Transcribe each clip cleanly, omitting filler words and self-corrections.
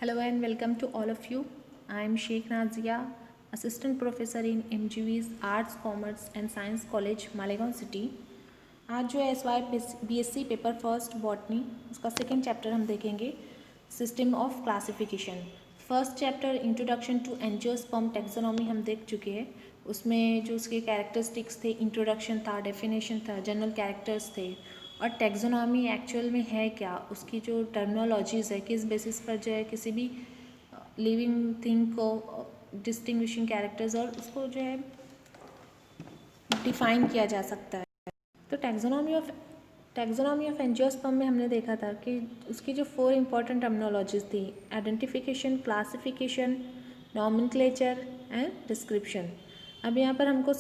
Hello and welcome to all of you. I am Sheikh Nazia, Assistant Professor in MGV's Arts, Commerce and Science College, Malegaon City. आज जो है SY BSc paper first botany उसका second chapter हम देखेंगे, system of classification. First chapter introduction to angiosperm taxonomy हम देख चुके हैं। उसमें जो उसके कैरेक्टरिस्टिक्स थे, इंट्रोडक्शन था, डेफिनेशन था, जनरल कैरेक्टर्स थे और टैक्सोनॉमी एक्चुअल में है क्या, उसकी जो टर्मिनोलॉजीज़ है, किस बेसिस पर जो है किसी भी लिविंग थिंग को डिस्टिंग्विशिंग कैरेक्टर्स और उसको जो है डिफाइन किया जा सकता है। तो टैक्सोनॉमी ऑफ एंजियोस्पर्म में हमने देखा था कि उसकी जो 4 इंपॉर्टेंट टर्मिनोलॉजीज थी, identification, classification, nomenclature and description. अब यहाँ पर हमको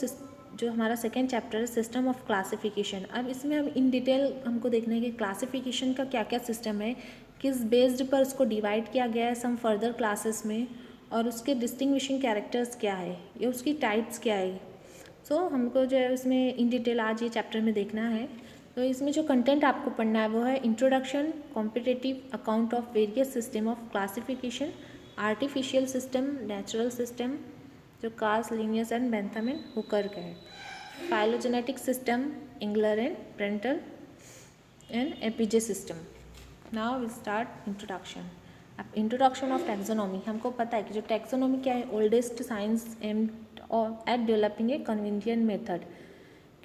जो हमारा सेकेंड चैप्टर है सिस्टम ऑफ क्लासिफिकेशन, अब इसमें हम इन डिटेल हमको देखना है कि क्लासिफिकेशन का क्या क्या सिस्टम है, किस बेस्ड पर उसको डिवाइड किया गया है सम फर्दर क्लासेस में, और उसके डिस्टिंग्विशिंग कैरेक्टर्स क्या है या उसकी टाइप्स क्या है। हमको जो है उसमें इन डिटेल आज ये चैप्टर में देखना है। तो इसमें जो कंटेंट आपको पढ़ना है वो है introduction, competitive account of various system of classification, artificial system, natural system जो Carls Linnaeus and Bentham and Hooker का है, phylogenetic system, Engler and Prantl and APG system. Now we start introduction. अब introduction of taxonomy, हमको पता है कि जो taxonomy क्या है, oldest science aim at developing a convenient method,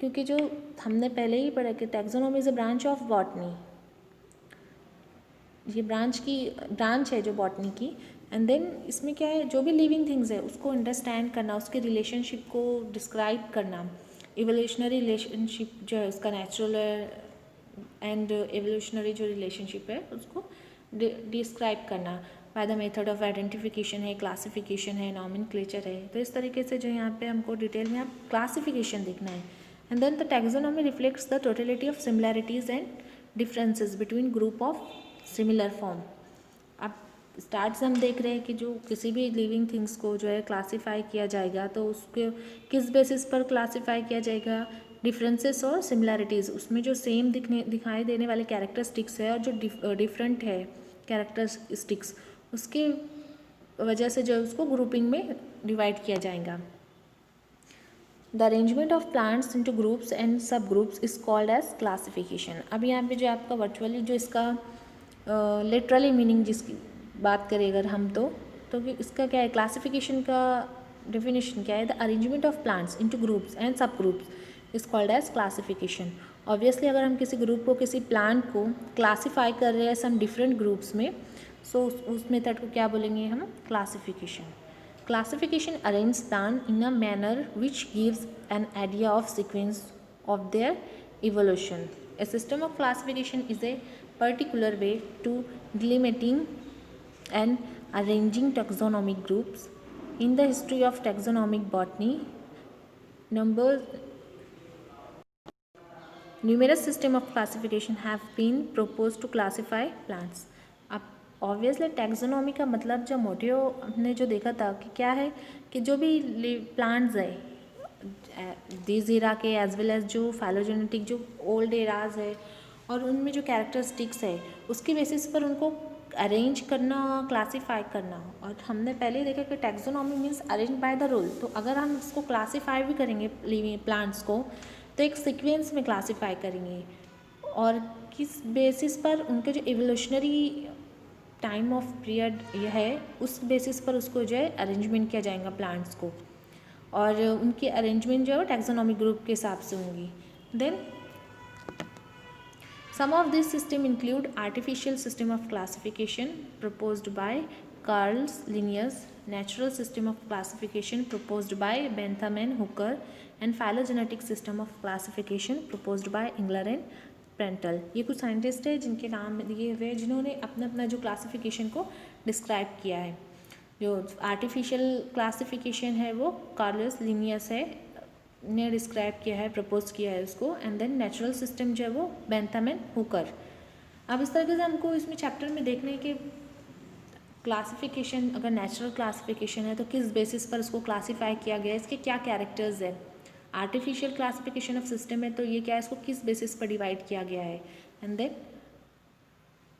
क्योंकि जो हमने पहले ही पढ़ा कि taxonomy is a branch of botany, ये ब्रांच है जो बॉटनी की। एंड देन इसमें क्या है, जो भी लिविंग थिंग्स है उसको अंडरस्टैंड करना, उसके रिलेशनशिप को डिस्क्राइब करना, इवोल्यूशनरी रिलेशनशिप जो है उसका नेचुरल एंड एवोल्यूशनरी जो रिलेशनशिप है उसको डिस्क्राइब करना by the method of identification है, क्लासिफिकेशन है, नॉमेनक्लेचर है। तो इस तरीके से जो यहाँ पे हमको डिटेल में आप क्लासिफिकेशन देखना है। And then the taxonomy reflects the totality of similarities and differences between group of similar form. अब स्टार्ट से हम देख रहे हैं कि जो किसी भी लिविंग थिंग्स को जो है क्लासीफाई किया जाएगा तो उसके किस बेसिस पर क्लासीफाई किया जाएगा, डिफरेंसेस और सिमिलैरिटीज़, उसमें जो सेम दिखाई देने वाले कैरेक्टरिस्टिक्स है और जो डिफरेंट है कैरेक्टरिस्टिक्स, उसकी वजह से जो है उसको ग्रुपिंग में डिवाइड किया जाएगा। The arrangement of plants into groups and sub groups is called as classification. अब यहाँ पे जो आपका वर्चुअली जो इसका लिटरली मीनिंग जिसकी बात करें अगर हम तो इसका क्या है, क्लासिफिकेशन का डेफिनेशन क्या है, the arrangement of plants into groups and sub groups is called as classification. Obviously अगर हम किसी ग्रुप को, किसी प्लांट को क्लासीफाई कर रहे हैं सम डिफरेंट ग्रुप्स में, सो उस मेथड को क्या बोलेंगे हम, classification. Classification arranges plant in a manner which gives an idea of sequence of their evolution. A system of classification is a particular way to delimiting and arranging taxonomic groups. In the history of taxonomic botany, numerous systems of classification have been proposed to classify plants. अब obviously taxonomy का मतलब जो motive हमने जो देखा था कि क्या है कि जो भी प्लांट्स है दिस एरा के एज वेल एज जो फाइलोजेनेटिक जो ओल्ड एराज है और उनमें जो कैरेक्टरिस्टिक्स है उसकी बेसिस पर उनको अरेंज करना, क्लासीफाई करना। और हमने पहले ही देखा कि taxonomy means arrange by the rule. तो अगर हम इसको क्लासीफाई भी करेंगे लिविंग प्लांट्स को तो एक सीक्वेंस में क्लासीफाई करेंगे और किस बेसिस पर उनके जो एवोल्यूशनरी टाइम ऑफ पीरियड यह है उस बेसिस पर उसको जो है अरेंजमेंट किया जाएगा प्लांट्स को, और उनकी अरेंजमेंट जो है टैक्सोनॉमिक ग्रुप के हिसाब से होंगी। Then some of this system include artificial system of classification proposed by Carls Linnaeus, natural system of classification proposed by Bentham and Hooker, and phylogenetic system of classification proposed by Engler and Prantl. ये कुछ scientist है जिनके नाम दिए हुए जिन्होंने अपना अपना जो क्लासिफिकेशन को डिस्क्राइब किया है। जो आर्टिफिशियल क्लासिफिकेशन है वो कार्लस लिनियस है ने डिस्क्राइब किया है, प्रपोज किया है उसको। एंड देन नेचुरल सिस्टम जो है वो बेंथम एंड हुकर। अब इस तरीके से हमको इसमें चैप्टर में देखने के क्लासिफिकेशन, अगर नेचुरल क्लासिफिकेशन है तो किस बेसिस पर उसको क्लासीफाई किया गया है, इसके क्या कैरेक्टर्स है। आर्टिफिशियल क्लासिफिकेशन ऑफ सिस्टम है तो ये क्या है, इसको किस बेसिस पर डिवाइड किया गया है। And then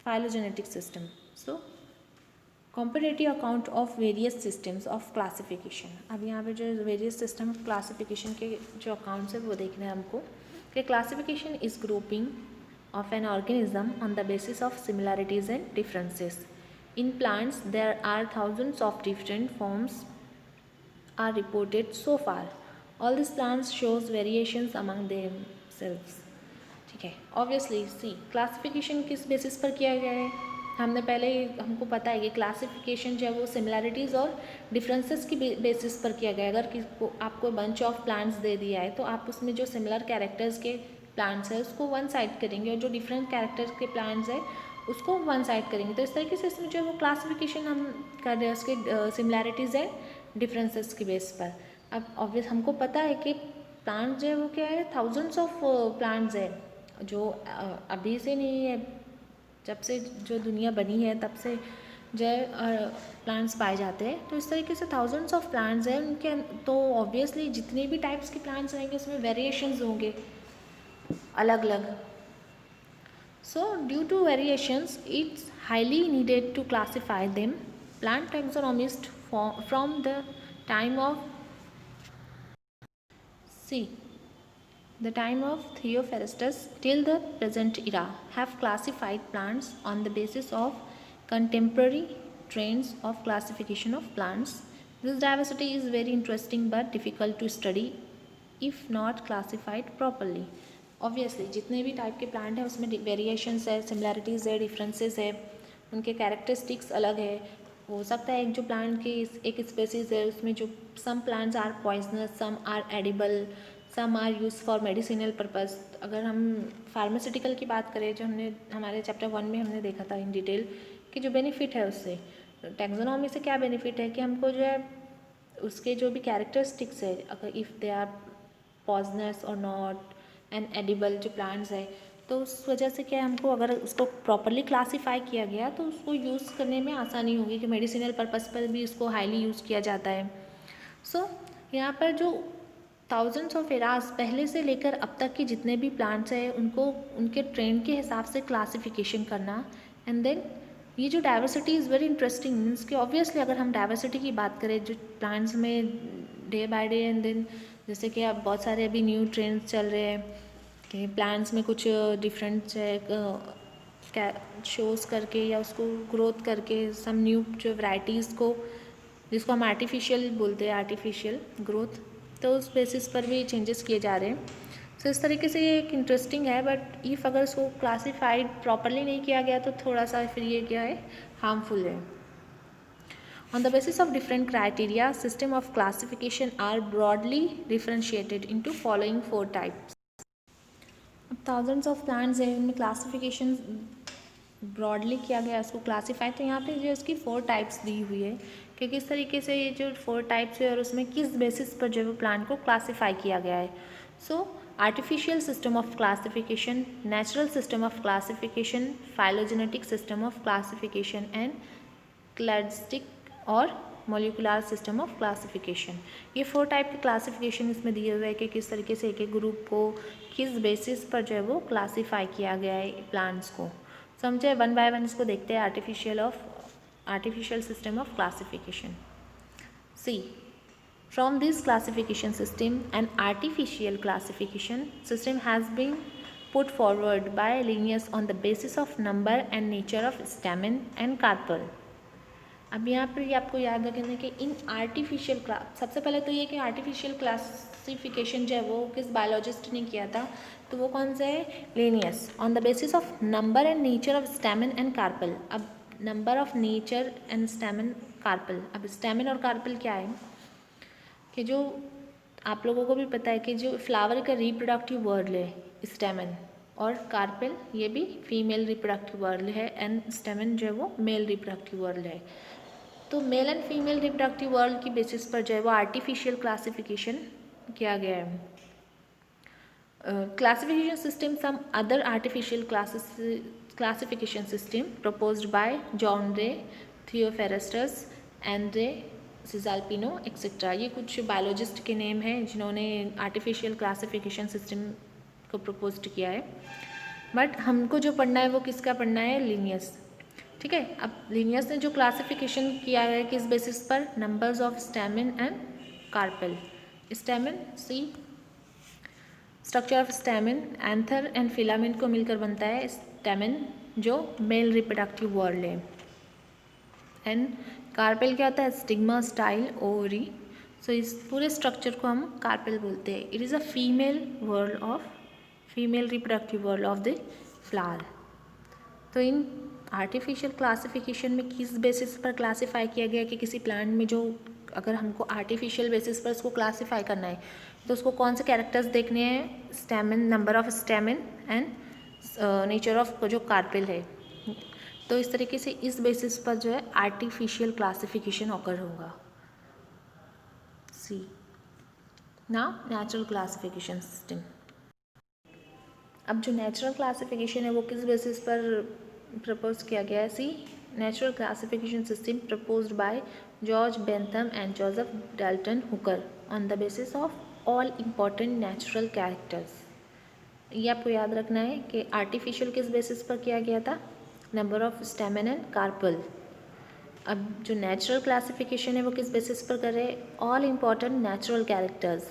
phylogenetic system. So comparative account of various systems of classification. अब यहाँ पे जो वेरियस सिस्टम ऑफ क्लासिफिकेशन के जो अकाउंट्स है वो देखने हैं हमको कि classification is grouping of an organism on the basis of similarities and differences. In plants, there are thousands of different forms are reported so far. All these plants shows variations among themselves. ठीक है, obviously सी classification किस basis पर किया गया है, हमने पहले हमको पता है कि क्लासिफिकेशन जो है वो सिमिलैरिटीज़ और डिफरेंसेस की बेसिस पर किया गया है। अगर किसको आपको बंच ऑफ प्लांट्स दे दिया है तो आप उसमें जो सिमिलर कैरेक्टर्स के प्लांट्स है उसको वन साइड करेंगे और जो डिफरेंट कैरेक्टर्स के प्लांट्स है उसको वन साइड करेंगे। तो इस तरीके से इसमें जो है वो क्लासिफिकेशन हम कर रहे हैं उसके सिमिलैरिटीज़ है डिफरेंसेस की बेस पर। अब ऑब्वियस हमको पता है कि प्लांट जो है वो क्या है, थाउजेंड्स ऑफ प्लांट्स है जो अभी से नहीं है, जब से जो दुनिया बनी है तब से जो है प्लांट्स पाए जाते हैं। तो इस तरीके से थाउजेंड्स ऑफ प्लांट्स हैं उनके, तो ऑब्वियसली जितने भी टाइप्स के प्लांट्स रहेंगे उसमें वेरिएशंस होंगे अलग अलग। So due to variations it's highly needed to classify them. Plant taxonomist from the time of the time of Theophrastus till the present era have classified plants on the basis of contemporary trends of classification of plants. This diversity is very interesting but difficult to study if not classified properly. Obviously जितने भी type के plant हैं उसमें variations है, similarities है, differences है, उनके characteristics अलग है। हो सकता है एक जो प्लांट की एक स्पेसीज है उसमें जो some plants are poisonous, some are edible, some are use for medicinal purpose. अगर हम फार्मास्यूटिकल की बात करें जो हमने हमारे चैप्टर 1 में हमने देखा था इन डिटेल कि जो बेनिफिट है उससे टैक्सोनॉमी से क्या बेनिफिट है कि हमको जो है उसके जो भी कैरेक्टरिस्टिक्स है, अगर इफ़ दे आर पॉइजनस और नॉट एंड एडिबल जो प्लांट्स है, तो उस वजह से क्या है हमको अगर उसको प्रॉपरली क्लासीफाई किया गया तो उसको यूज़ करने में आसानी होगी कि मेडिसिनल पर्पज़ पर भी उसको हाईली यूज़ किया जाता है। सो यहाँ पर जो थाउजेंड्स ऑफ एराज पहले से लेकर अब तक के जितने भी प्लांट्स हैं उनको उनके ट्रेंड के हिसाब से क्लासिफिकेशन करना। एंड देन ये जो diversity is very interesting means कि ऑब्वियसली अगर हम डाइवर्सिटी की बात करें जो प्लांट्स में day by day and then जैसे कि अब बहुत सारे अभी न्यू ट्रेंड्स चल रहे हैं कि प्लांट्स में कुछ डिफरेंट शोज़ करके या उसको ग्रोथ करके सम न्यू जो वैराइटीज़ को जिसको हम आर्टिफिशियल बोलते हैं, आर्टिफिशियल ग्रोथ, तो उस बेसिस पर भी चेंजेस किए जा रहे हैं। सो इस तरीके से ये एक इंटरेस्टिंग है, बट इफ़ अगर इसको क्लासीफाइड प्रॉपरली नहीं किया गया तो थोड़ा सा फिर ये क्या है, हार्मफुल है। On the basis of different criteria, system of classification are broadly differentiated into following 4 types. अब थाउजेंड्स ऑफ प्लांट्स हैं उनमें क्लासिफिकेशन ब्रॉडली किया गया उसको क्लासीफाई, तो यहाँ पे जो इसकी 4 टाइप्स दी हुई है कि किस तरीके से ये जो 4 टाइप्स है और उसमें किस बेसिस पर जो है प्लांट को क्लासीफाई किया गया है। So artificial system of classification, natural system of classification, phylogenetic system of classification and cladistic और मॉलिकुलर सिस्टम ऑफ क्लासिफिकेशन। ये 4 टाइप के क्लासिफिकेशन इसमें दिए हुए हैं कि किस तरीके से एक एक ग्रुप को किस बेसिस पर जो है वो क्लासीफाई किया गया है प्लांट्स को। समझे, वन बाय वन इसको देखते हैं। Artificial system of classification. See from this classification system an artificial classification system has been put forward by Linnaeus on the basis of number and nature of stamen and carpel. अब यहाँ पर ये आपको याद रखना कि इन आर्टिफिशियल सबसे पहले तो ये कि आर्टिफिशियल क्लासिफिकेशन जो है वो किस बायोलॉजिस्ट ने किया था, तो वो कौन सा है, Linnaeus, on the basis of number and nature of stamen and carpel. अब number of nature and stamen carpel, अब स्टैमिन और कार्पल क्या है कि जो आप लोगों को भी पता है कि जो फ्लावर का रिप्रोडक्टिव वर्ड है स्टैमिन, और कार्पेल ये भी फीमेल रिप्रोडक्टिव वर्ड है, एंड स्टैमिन जो है वो मेल रिप्रोडक्टिव वर्ड है। तो male and female reproductive word की बेसिस पर जो है वो आर्टिफिशियल क्लासिफिकेशन किया गया है। Classification system some other artificial classification system proposed by John Ray, Theophrastus, Andre सिजाल्पिनो etcetera. ये कुछ बायोलॉजिस्ट के नेम हैं जिन्होंने आर्टिफिशियल क्लासिफिकेशन सिस्टम को प्रपोज किया है, बट हमको जो पढ़ना है वो किसका पढ़ना है, लिनियस। ठीक है। अब लिनियस ने जो क्लासिफिकेशन किया है किस बेसिस पर, numbers of stamen and carpel. Stamen, see structure of stamen, anther and filament को मिलकर बनता है स्टैमिन जो मेल रिप्रोडक्टिव वर्ल्ड है। एंड कार्पेल क्या होता है, स्टिग्मा, स्टाइल, ओवरी। सो इस पूरे स्ट्रक्चर को हम कार्पेल बोलते हैं। It is a female reproductive world of the flower. तो इन आर्टिफिशियल क्लासिफिकेशन में किस बेसिस पर क्लासीफाई किया गया कि किसी प्लांट में जो अगर हमको आर्टिफिशियल बेसिस पर उसको क्लासीफाई करना है तो उसको कौन से कैरेक्टर्स देखने हैं, stamen, number of stamen and nature of जो कार्पेल है। तो इस तरीके से इस बेसिस पर जो है आर्टिफिशियल क्लासिफिकेशन ऑकर होगा। सी नाउ नेचुरल क्लासिफिकेशन सिस्टम। अब जो नेचुरल क्लासिफिकेशन है वो किस बेसिस पर प्रपोज किया गया है, see natural classification system proposed by George Bentham and Joseph Dalton Hooker on the basis of all important natural characters. ये आपको याद रखना है कि आर्टिफिशियल किस बेसिस पर किया गया था, number of stamen and carpel. अब जो नेचुरल क्लासिफिकेशन है वो किस बेसिस पर कर रहे हैं, all important natural characters,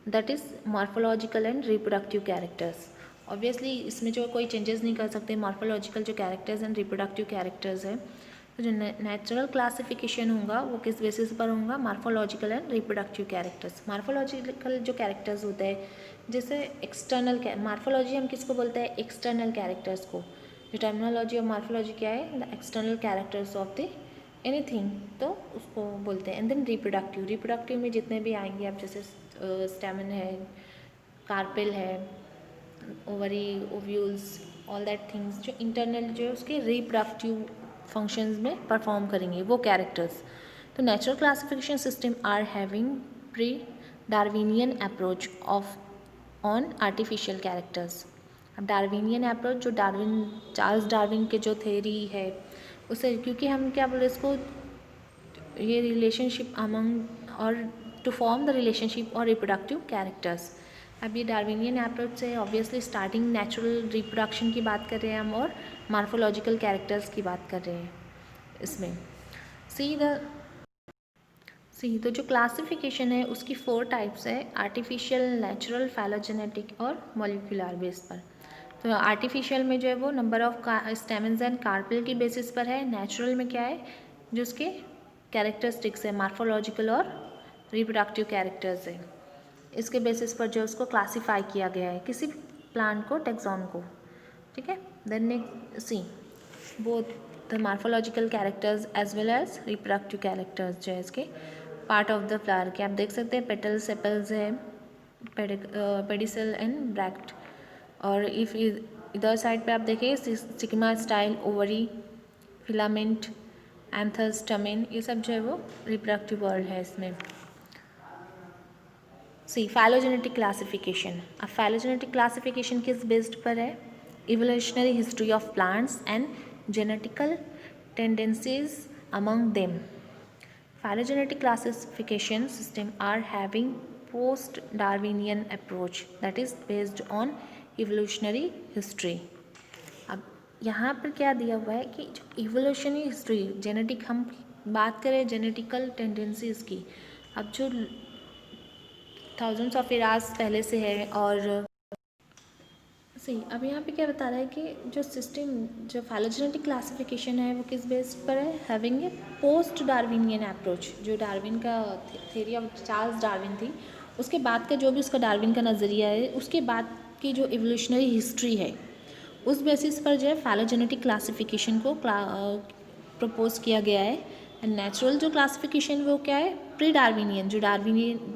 that is morphological and reproductive characters. Obviously इसमें जो कोई चेंजेस नहीं कर सकते, मॉर्फोलॉजिकल जो कैरेक्टर्स एंड रिप्रोडक्टिव कैरेक्टर्स है। तो जो नेचुरल क्लासिफिकेशन होगा वो किस बेसिस पर होगा, morphological and reproductive characters. Morphological जो कैरेक्टर्स होते हैं जैसे एक्सटर्नल, मॉर्फोलॉजी हम किसको बोलते हैं, एक्सटर्नल कैरेक्टर्स को। जो टर्मिनोलॉजी ऑफ मॉर्फोलॉजी क्या है, the external characters of the anything, तो उसको बोलते हैं। एंड देन रिप्रोडक्टिव में जितने भी आएंगे आप, जैसे स्टैमिन है, कार्पेल है, ovary, ovules, all that things जो इंटरनल जो है उसके रिप्रोडक्टिव फंक्शंस में परफॉर्म करेंगे वो कैरेक्टर्स। तो natural classification system are having pre Darwinian approach of on artificial characters. अब डार्विनियन अप्रोच जो चार्ल्स डार्विन के जो थेरी है उसे, क्योंकि हम क्या बोले इसको, ये रिलेशनशिप अमंग और टू फॉर्म द रिलेशनशिप और रिप्रोडक्टिव कैरेक्टर्स। अब ये डार्विनियन अप्रोच से ऑब्वियसली स्टार्टिंग नेचुरल रिप्रोडक्शन की बात कर रहे हैं हम और मॉर्फोलॉजिकल कैरेक्टर्स की बात कर रहे हैं इसमें। तो जो क्लासिफिकेशन है उसकी 4 टाइप्स है, आर्टिफिशियल, नेचुरल, फाइलोजेनेटिक और मॉलिक्यूलर बेस पर। तो आर्टिफिशियल में जो है वो number of stamens and carpel की बेसिस पर है। नेचुरल में क्या है, जो उसके कैरेक्टरिस्टिक्स है, मॉर्फोलॉजिकल और रिप्रोडक्टिव कैरेक्टर्स है, इसके बेसिस पर जो उसको क्लासीफाई किया गया है किसी प्लांट को, टेक्सॉन को। ठीक है। Then see both the morphological characters as well as reproductive characters जो है इसके पार्ट ऑफ द फ्लावर के आप देख सकते हैं, पेटल, सेपल्स है, पेडिसल एंड ब्रैक्ट। और इफ इधर साइड पे आप देखिए stigma, style, ovary, filament, anther, stamen, ये सब जो है वो रिप्रोडक्टिव वर्ल्ड है इसमें। See phylogenetic classification. अब फाइलोजेनेटिक क्लासिफिकेशन किस बेस्ड पर है, evolutionary history of plants and genetical tendencies among them. Phylogenetic classification system are having post-Darwinian approach that is based on evolutionary history। अब यहाँ पर क्या दिया हुआ है कि जो evolutionary history, जेनेटिक, हम बात करें जेनेटिकल टेंडेंसीज की, अब जो थाउजेंड्स ऑफ ईयर्स पहले से है और सही। अब यहाँ पे क्या बता रहा है कि जो सिस्टम, जो फाइलोजेनेटिक क्लासिफिकेशन है वो किस बेस पर है, having a post Darwinian approach. जो डार्विन का थेरी ऑफ चार्ल्स डार्विन थी उसके बाद का जो भी उसका डार्विन का नज़रिया है, उसके बाद की जो इवोल्यूशनरी हिस्ट्री है उस बेसिस पर जो है फाइलोजेनेटिक क्लासिफिकेशन को प्रपोज किया गया है। एंड नेचुरल जो क्लासिफिकेशन वो क्या है, प्री डार्विनियन, जो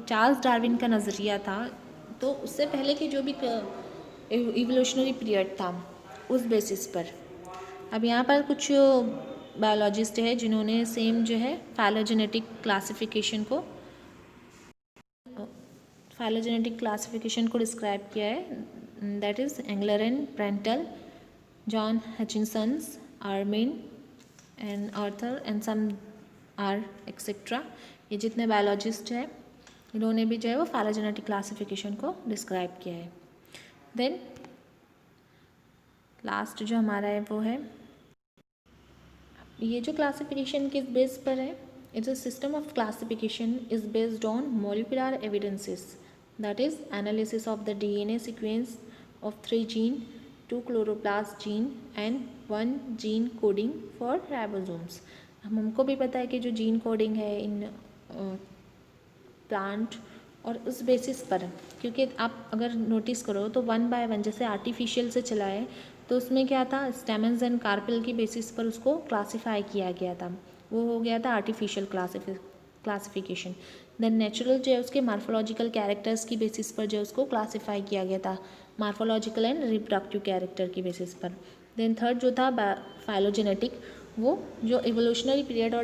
चार्ल्स डार्विन का नज़रिया था, तो उससे पहले की जो भी इवोल्यूशनरी पीरियड था उस बेसिस पर। अब यहाँ पर कुछ बायोलॉजिस्ट है जिन्होंने सेम जो है फाइलोजेनेटिक क्लासिफिकेशन को डिस्क्राइब किया है, that is Engler and Prantl, John Hutchinsons, Armin and Arthur and some R etcetera. ये जितने बायोलॉजिस्ट हैं इन्होंने भी जो है वो फाइलोजेनेटिक क्लासिफिकेशन को डिस्क्राइब किया है। देन लास्ट जो हमारा है वो है ये जो क्लासिफिकेशन किस बेस पर है, it's a system of classification is based on molecular evidences, that is analysis of the DNA sequence of 3 gene, 2 chloroplast gene and 1 gene coding for ribosomes. हमको भी पता है कि जो जीन कोडिंग है इन प्लांट, और उस बेसिस पर, क्योंकि आप अगर नोटिस करो तो 1 बाय 1 जैसे आर्टिफिशियल से चला है तो उसमें क्या था, स्टेमन्स एंड कार्पेल की बेसिस पर उसको क्लासिफाई किया गया था, वो हो गया था आर्टिफिशियल क्लासिफिकेशन। देन नेचुरल जो है उसके मार्फोलॉजिकल कैरेक्टर्स की बेसिस पर जो है उसको क्लासिफाई किया गया था, मार्फोलॉजिकल एंड रिप्रोडक्टिव कैरेक्टर की बेसिस पर। देन थर्ड जो था फाइलोजेनेटिक, वो जो इवोल्यूशनरी पीरियड और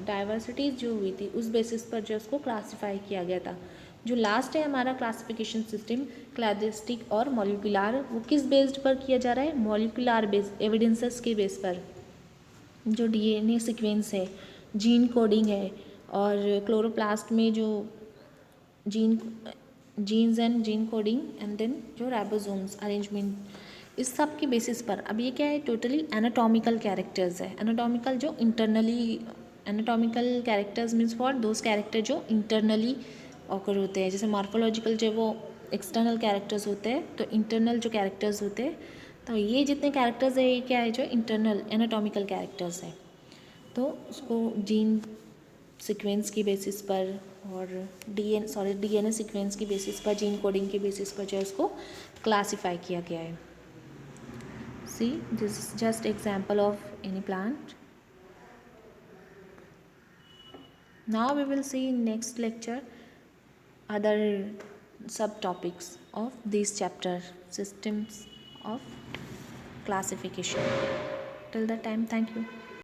डाइवर्सिटीज़ जो हुई थी उस बेसिस पर जो उसको क्लासिफाई किया गया था। जो लास्ट है हमारा क्लासिफिकेशन सिस्टम क्लैडिस्टिक और मॉलिक्यूलर, वो किस बेस्ड पर किया जा रहा है, मॉलिक्यूलर बेस एविडेंसेस के बेस पर। जो डीएनए सीक्वेंस है, जीन कोडिंग है, और क्लोरोप्लास्ट में जो genes and gene coding, and then जो राइबोसोम्स अरेंजमेंट, इस सब के बेसिस पर। अब ये क्या है, टोटली एनाटॉमिकल कैरेक्टर्स है। एनाटॉमिकल जो internally, anatomical characters means for those character जो इंटरनली ऑकर होते हैं, जैसे मार्फोलॉजिकल जो वो एक्सटर्नल कैरेक्टर्स होते हैं, तो इंटरनल जो कैरेक्टर्स होते हैं, तो ये जितने कैरेक्टर्स है ये क्या है, जो इंटरनल एनाटॉमिकल कैरेक्टर्स है। तो उसको जीन सीक्वेंस की बेसिस पर और डीएनए सीक्वेंस की बेसिस पर, जीन कोडिंग की बेसिस पर जो है उसको क्लासिफाई किया गया है। See this is just example of any plant. Now we will see in next lecture other subtopics of this chapter, systems of classification. Till that time, thank you.